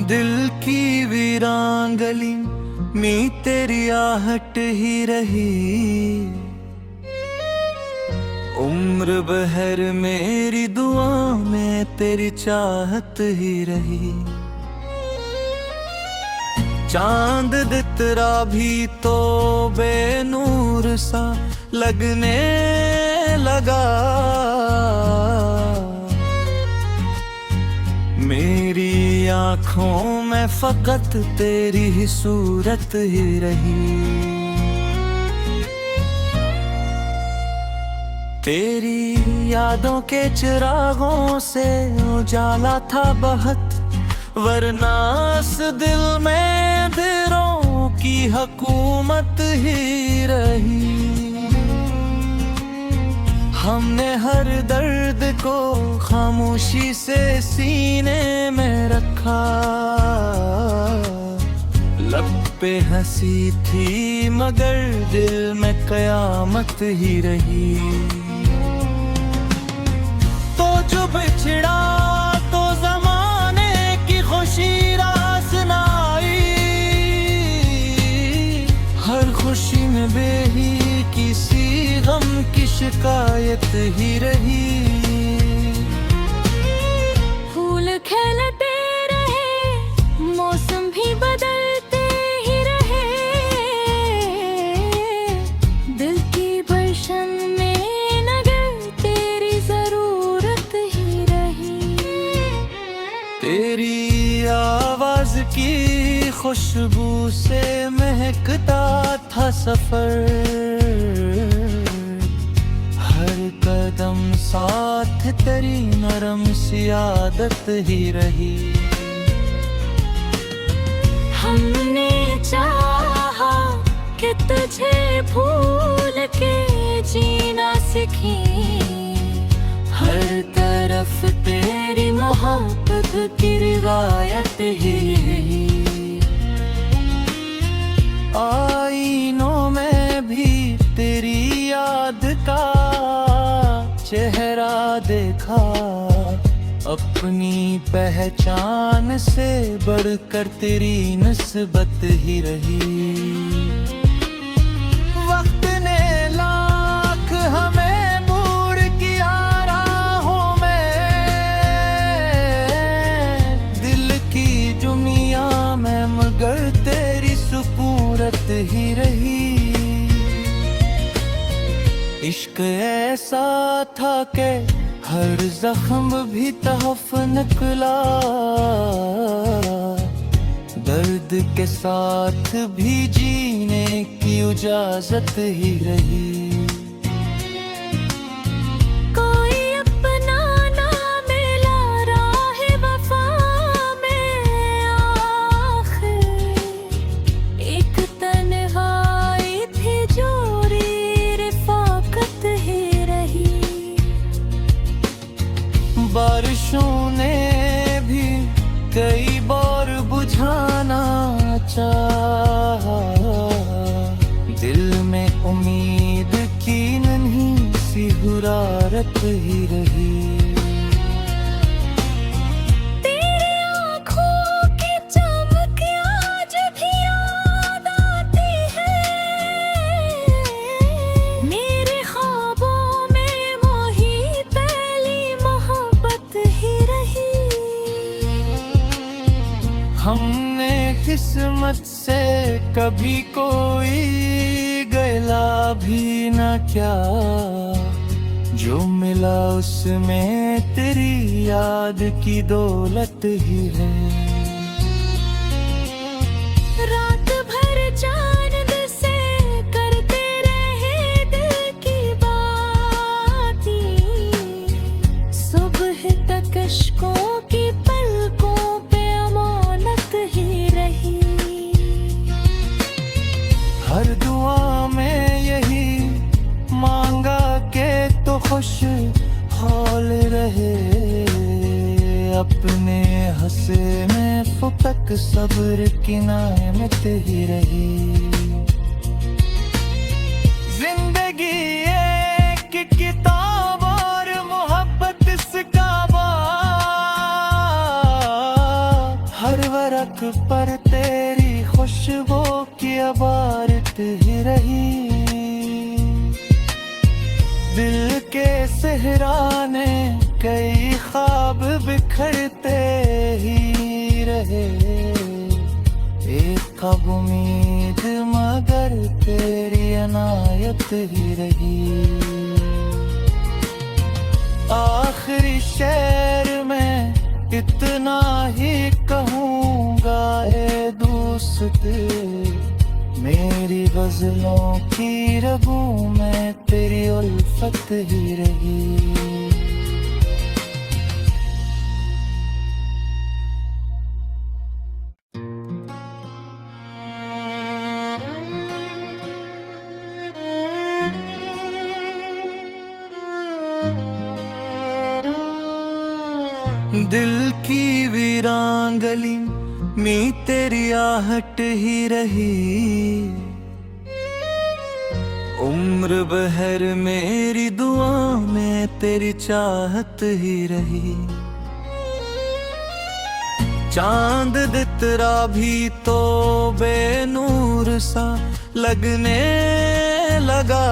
दिल की वीरांगली में तेरी आहट ही रही। उम्र बहर मेरी दुआ में तेरी चाहत ही रही। चांद दितरा भी तो बेनूर सा लगने लगा। मेरी आँखों में फकत तेरी ही सूरत ही रही। तेरी यादों के चिरागों से उजाला था बहुत, वरना इस दिल में अंधेरों की हुकूमत ही रही। हमने हर दर्द को खामोशी से सीने में रखा। लब पे हंसी थी मगर दिल में कयामत ही रही। तो जो बिछड़ा तो जमाने की खुशी रास न आई। हर खुशी में बेही किसी गम की शिकायत ही रही। फूल खिलते रहे, मौसम भी बदलते ही रहे। दिल की गुलशन में नगर तेरी जरूरत ही रही। तेरी आवाज की खुशबू से महकता था सफर। हर कदम साथ तेरी नरम सी आदत ही रही। हमने चाहा कि तुझे भूल के जीना सीखी। हर तरफ तेरी मोहब्बत की रिवायत ही रही। आईनों में भी तेरी याद का चेहरा देखा। अपनी पहचान से बढ़कर तेरी निस्बत ही रही। वक्त ने लाख हमें दूर किया राहों में। दिल की दुनिया में मगर तेरी सुकूनत ही रही। इश्क ऐसा था कि हर जख्म भी तहफ निकला। दर्द के साथ भी जीने की इजाजत ही रही। बारिशों ने भी कई बार बुझाना चाहा। दिल में उम्मीद की नन्ही सी हुरारत ही रही। हमने किस्मत से कभी कोई गिला भी न किया। जो मिला उसमें तेरी याद की दौलत ही है। रात भर चांद से करते रहे दिल की बातें। सुबह तक अश्कों की पलकों ही रही। हर दुआ में यही मांगा के तो खुश हाल रहे। अपने हंसे में फुतक सब्र की नेमत ही रही। जिंदगी एक किताब और मोहब्बत इसका हर वरा पर तेरी खुशबू की अबारत ही रही। दिल के सहराने कई ख्वाब बिखरते ही रहे। एक कब उम्मीद मगर तेरी अनायत ही रही। आखिरी शेर में इतना ही कहूँगा ए दोस्त, मेरी गजलों की रगों में तेरी उल्फत ही रही। दिल की वीरान गली में तेरी आहट ही रही। उम्र बहर मेरी दुआ में तेरी चाहत ही रही। चांद दितरा भी तो बेनूर सा लगने लगा।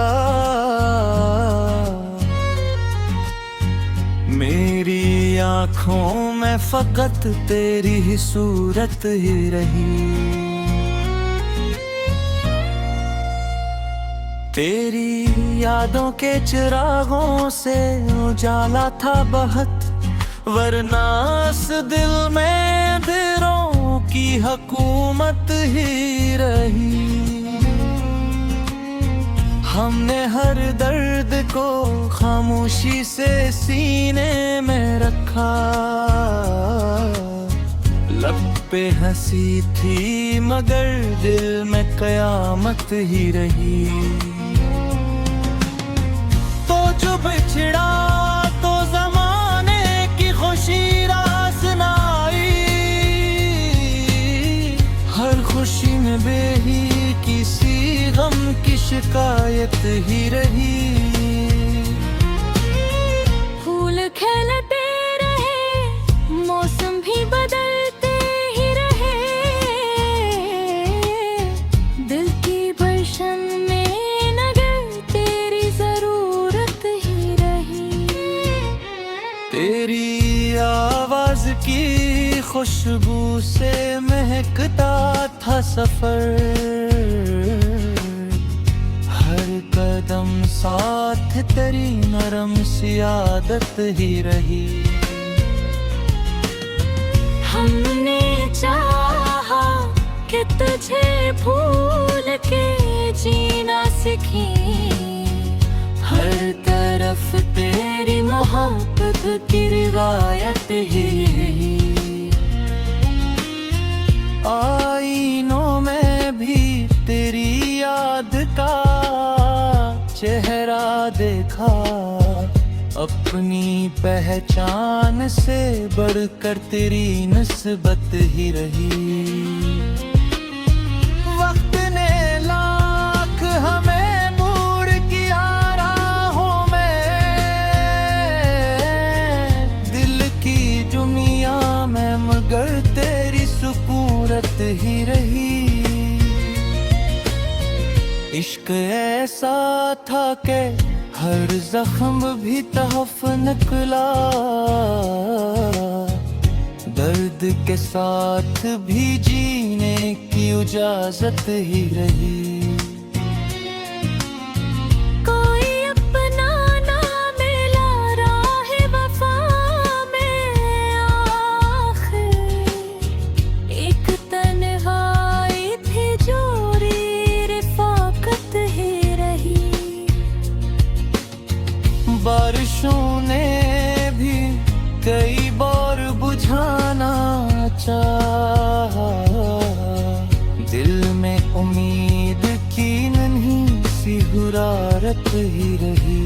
मेरी आँखों में फकत तेरी ही सूरत ही रही। तेरी यादों के चिरागों से उजाला था बहुत, वरना इस दिल में अंधेरों की हुकूमत ही रही। हमने हर दर्द को खामोशी से सीने में रखा। लब पे हंसी थी मगर दिल में कयामत ही रही। तो जो बिछड़ा तो जमाने की खुशी रास नाई। हर खुशी में बेही किसी गम की शिकायत ही रही। फूल खिलते रहे, मौसम भी बदलते ही रहे। दिल की गुलशन में नगर तेरी जरूरत ही रही। तेरी आवाज की खुशबू से महकता था सफर। हर कदम साथ तेरी नरम सी आदत ही रही। हमने चाहा कि तुझे भूल के जीना सीखी। हर तरफ तेरी मोहब्बत की रिवायत ही रही। आईनों में भी तेरी याद का चेहरा देखा। अपनी पहचान से बढ़कर तेरी निस्बत ही रही। वक्त ने लाख हमें मोड़ किया राहों में। दिल की दुनिया में मगर तेरी सुकूनत ही रही। इश्क ऐसा था कि हर जख्म भी तहफ निकला। दर्द के साथ भी जीने की इजाजत ही रही। कोई अपना ना मिला राह वफा में। आखिर एक तन्हाई थी जोरी रिफाकत ही रही। बारिशों ने भी कई बार बुझाना चाहा। दिल में उम्मीद की नन्ही सी हुरारत ही रही।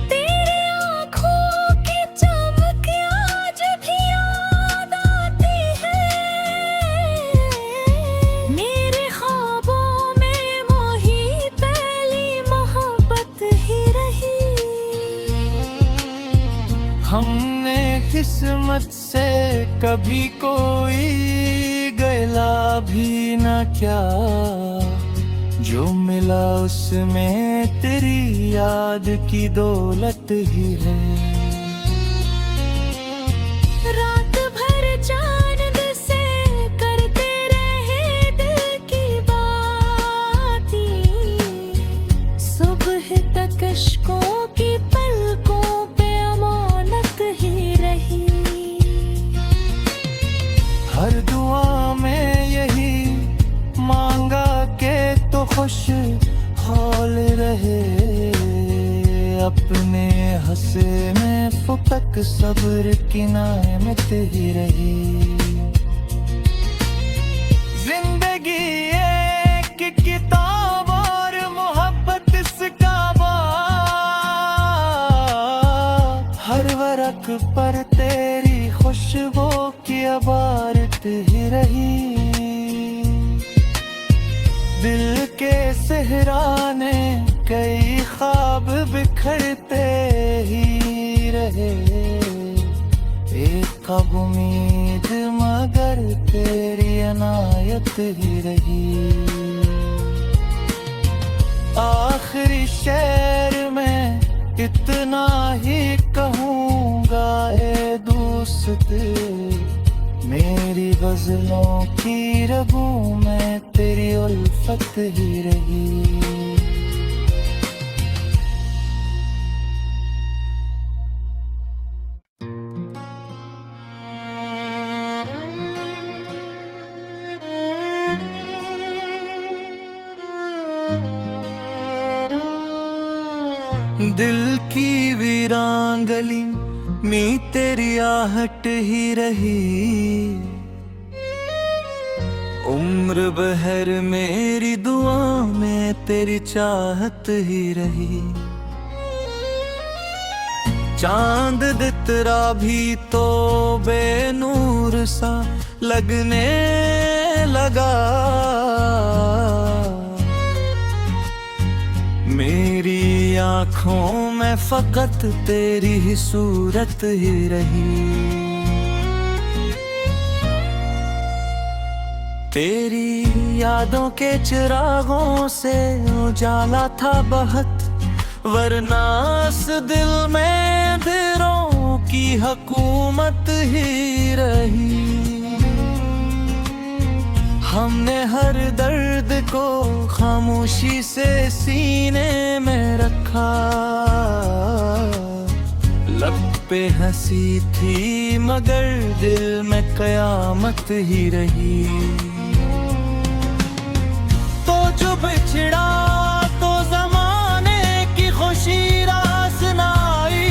तेरी आँखों की चमक आज भी याद आती है। मेरे ख्वाबों में वही पहली मोहब्बत ही रही। हमने किस्मत से कभी कोई गला भी न क्या, जो मिला उसमें तेरी याद की दौलत ही है। रात भर चांद से करते रहे दिल की बातें, सुबह तक अश्कों की पलकों पे अमानत ही रही। हर दुआ में यही मांगा के तो खुश हाल रहे, अपने हंसे में फुकक सब्र की नामत ही रही। जिंदगी एक किताब और मोहब्बत इसका बाब, हर वरक पर तेरी खुशबू की अबारत ही रही। दिल के सहराने कई ख्वाब बिखरते ही रहे, एक अब उम्मीद मगर तेरी अनायत ही रही। आखिरी शेर में इतना ही कहूँगा ए दोस्त, मेरी गजलों की रगों में तेरी उल्फत ही रही। दिल की वीरान गली में तेरी आहट ही रही, उम्र बहर मेरी दुआ में तेरी चाहत ही रही। चांद दितरा भी तो बेनूर सा लगने लगा, मेरी आँखों में फकत तेरी ही सूरत ही रही। तेरी यादों के चिरागों से उजाला था बहुत, वरना इस दिल में अंधेरों की हुकूमत ही रही। हमने हर दर्द को खामोशी से सीने में रखा, लब पे हंसी थी मगर दिल में कयामत ही रही। तो जो बिछड़ा तो जमाने की खुशी रास नाई,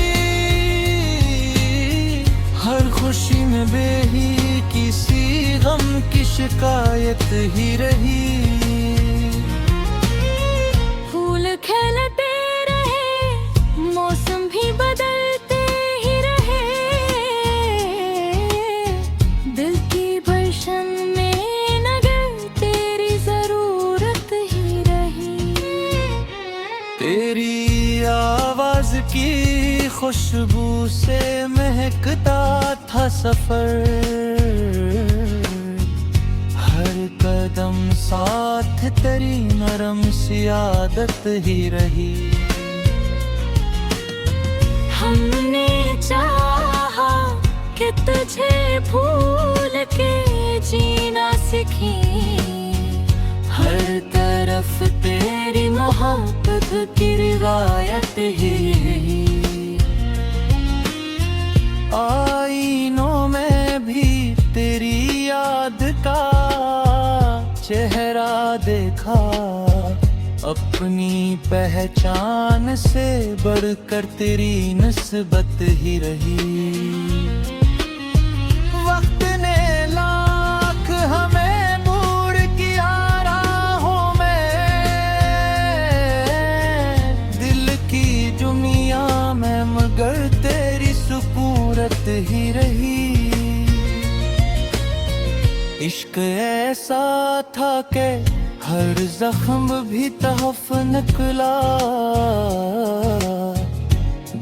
हर खुशी में बेही किसी गम की शिकायत ही रही। फूल खिलते रहे, मौसम भी बदलते ही रहे, दिल की बर्षन में नगर तेरी जरूरत ही रही। तेरी आवाज की खुशबू से महकता था सफर, कदम साथ तेरी नरम सी आदत ही रही। हमने चाहा कि तुझे भूल के जीना सीखी, हर तरफ तेरी मोहब्बत की रिवायत ही रही। आईनों में भी तेरी याद का चेहरा देखा, अपनी पहचान से बढ़कर तेरी निस्बत ही रही। वक्त ने लाख हमें मोड़ किया राहों में, दिल की दुनिया में मगर तेरी सुकूरत ही रही। इश्क ऐसा था कि हर जख्म भी तहफ निकला,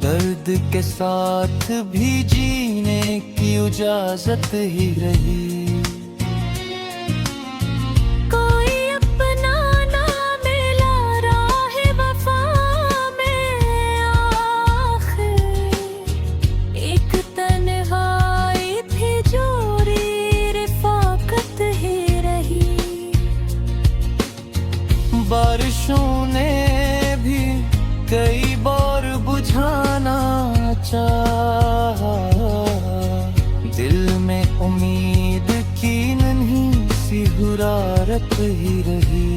दर्द के साथ भी जीने की इजाजत ही रही। कोई अपना ना मिला राह वफा में, आखिर एक तन्हाई थी जोरी रिफाकत ही रही। बारिशों ने भी कई बार बुझाना चाहा, दिल में उम्मीद की नन्ही सी हुरारत ही रही।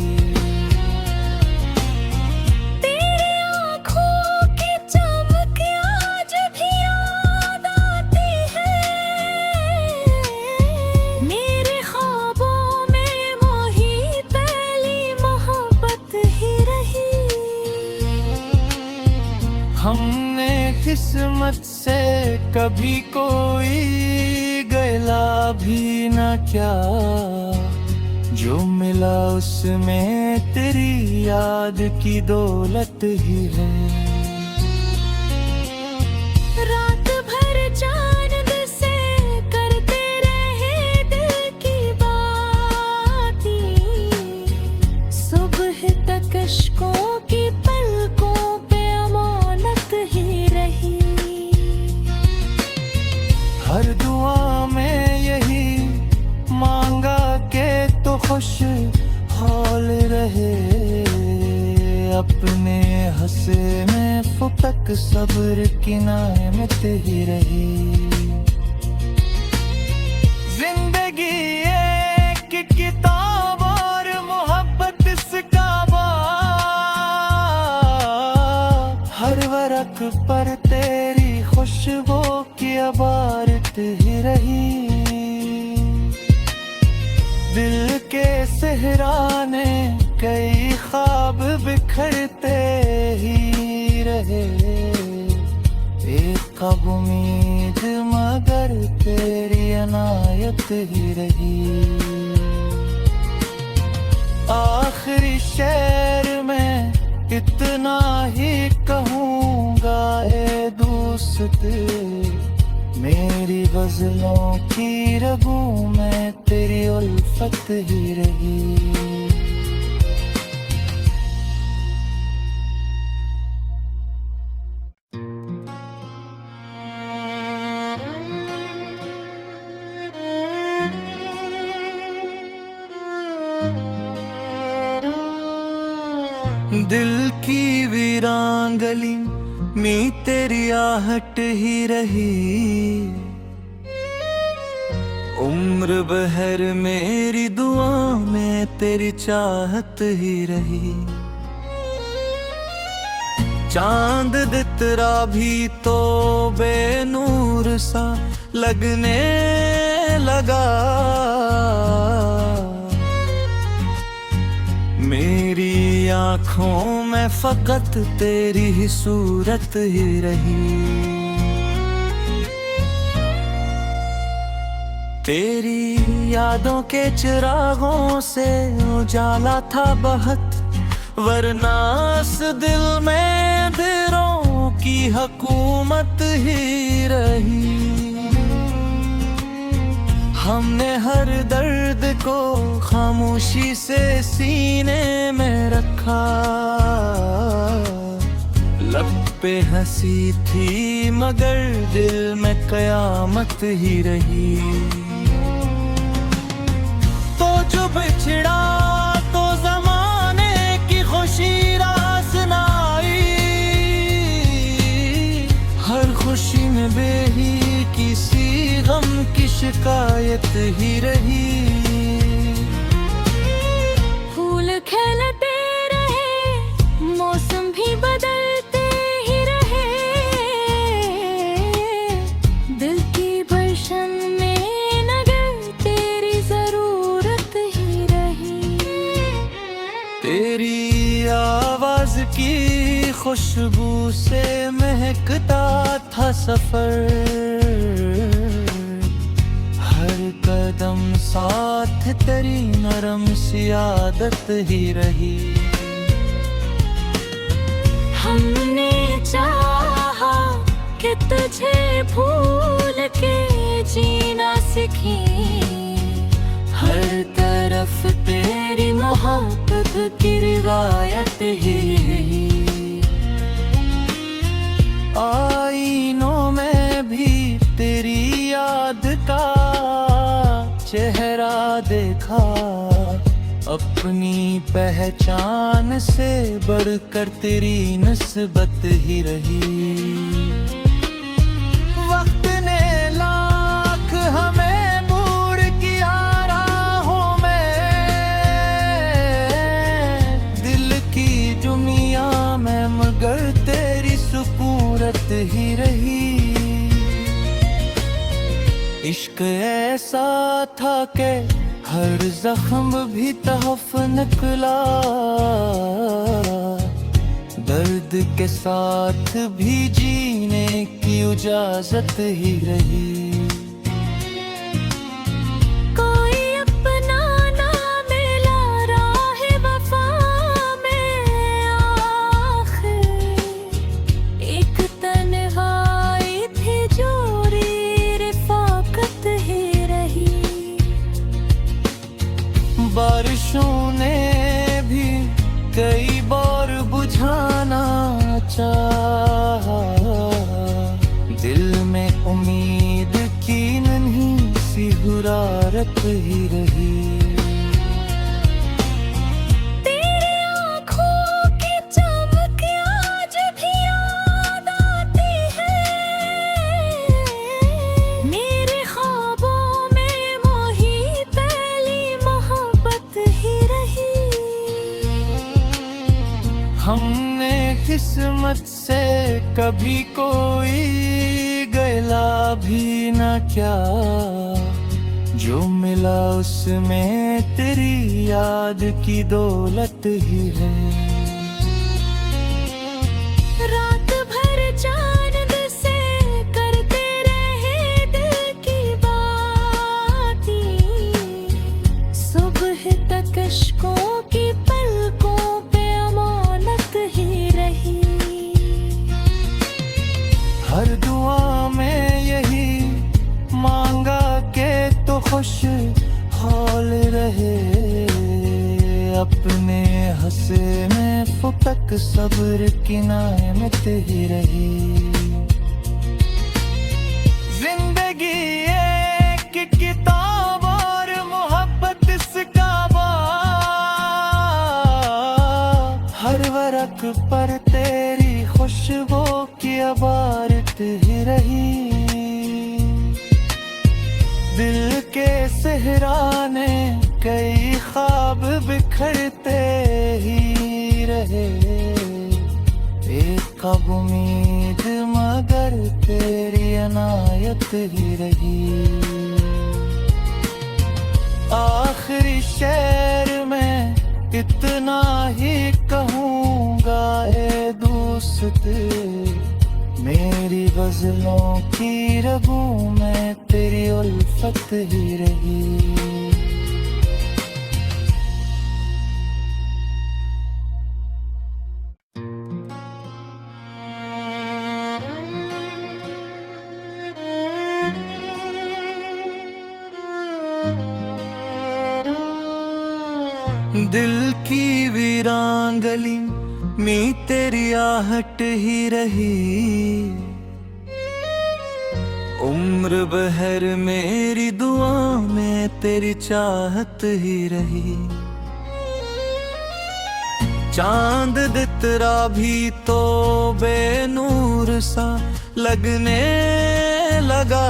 तेरी आँखों की चमक आज भी याद आती है, मेरे ख्वाबों में वही पहली मोहब्बत ही रही। हमने किस्मत से कभी कोई गला भी न किया, जो मिला उसमें तेरी याद की दौलत ही है। रात भर चांद से करते रहे दिल की बातें, सुबह तक अश्कों की पलकों पे अमानत ही रही। हर दुआ में यही मांगा के तो खुश हाल रहे, अपने हंसे में फुटक सब्र की नेमत ही रही। जिंदगी एक किताब और मोहब्बत इसका बाब, हर वरक पर तेरी खुशबू की अबारत ही रही। दिल के सहराने कई ख्वाब बिखरते ही रहे, एक कब उम्मीद मगर तेरी अनायत ही रही। आखिरी शेर में इतना ही कहूँगा ए दोस्त, मेरी गजलों की रगों में तेरी उल्फत ही रही। दिल की वीरान गली में तेरी आहट ही रही, उम्र बहर मेरी दुआ में तेरी चाहत ही रही। चांद दितरा भी तो बेनूर सा लगने लगा, मेरी आँखों में फकत तेरी ही सूरत ही रही। तेरी यादों के चिरागों से उजाला था बहुत, वरना इस दिल में अंधेरों की हुकूमत ही रही। हमने हर दर्द को खामोशी से सीने में रखा, लब पे हंसी थी मगर दिल में कयामत ही रही। तो जो बिछड़ा तो जमाने की खुशी रास न आई, हर खुशी में बेही किसी गम की शिकायत ही रही। फूल खिलते रहे, मौसम भी बदलते ही रहे, दिल की बर्शन में नगर तेरी जरूरत ही रही। तेरी आवाज की खुशबू से महकता था सफर, हर कदम साथ तेरी नरम सी आदत ही रही। हमने चाहा कि तुझे भूल के जीना सीखी। हर तरफ तेरी मोहब्बत की रिवायत ही रही। आईनों में भी तेरी याद का चेहरा देखा। अपनी पहचान से बढ़कर तेरी निस्बत ही रही। वक्त ने लाख हमें दूर किया राहों में, दिल की दुनिया में मगर तेरी सुकूरत ही रही। इश्क ऐसा था कि हर जख्म भी तहफ निकला। दर्द के साथ भी जीने की इजाजत ही रही। कोई अपना ना मिला राह वफा में आखिर। एक तन्हाई थी जोरी रिफाकत ही रही। बारिशों ने भी कई बार बुझाना चाहा। दिल में उम्मीद की नन्ही सी हुरारत ही रही। तेरी आँखों की चमक आज भी याद आती है। मेरे ख्वाबों में वही पहली मोहब्बत ही रही। हमने किस्मत से कभी कोई गला भी न किया। जो मिला उसमें तेरी याद की दौलत ही है। रात भर चांद से करते रहे दिल की बातें। सुबह तक अश्कों की पलकों पे अमानत ही रही। हर दुआ में यही मांगा के तो खुश हाल रहे। अपने हंसे में फुटक सब्र की नेमत ही रही। जिंदगी एक किताब और मोहब्बत इसका बाब। हर वरक पर तेरी खुशबू की अबारत ही रही। दिल के सहराने कई ख्वाब बिखरते ही रहे। एक कब उम्मीद मगर तेरी अनायत ही रही। आखिरी शेर में इतना ही कहूँगा ए दोस्त। मेरी गजलों की रगों में तेरी उल्फत ही रही। दिल की वीरान गली में तेरी आहट ही रही। उम्र बहर मेरी दुआ में तेरी चाहत ही रही। चांद दितरा भी तो बेनूर सा लगने लगा।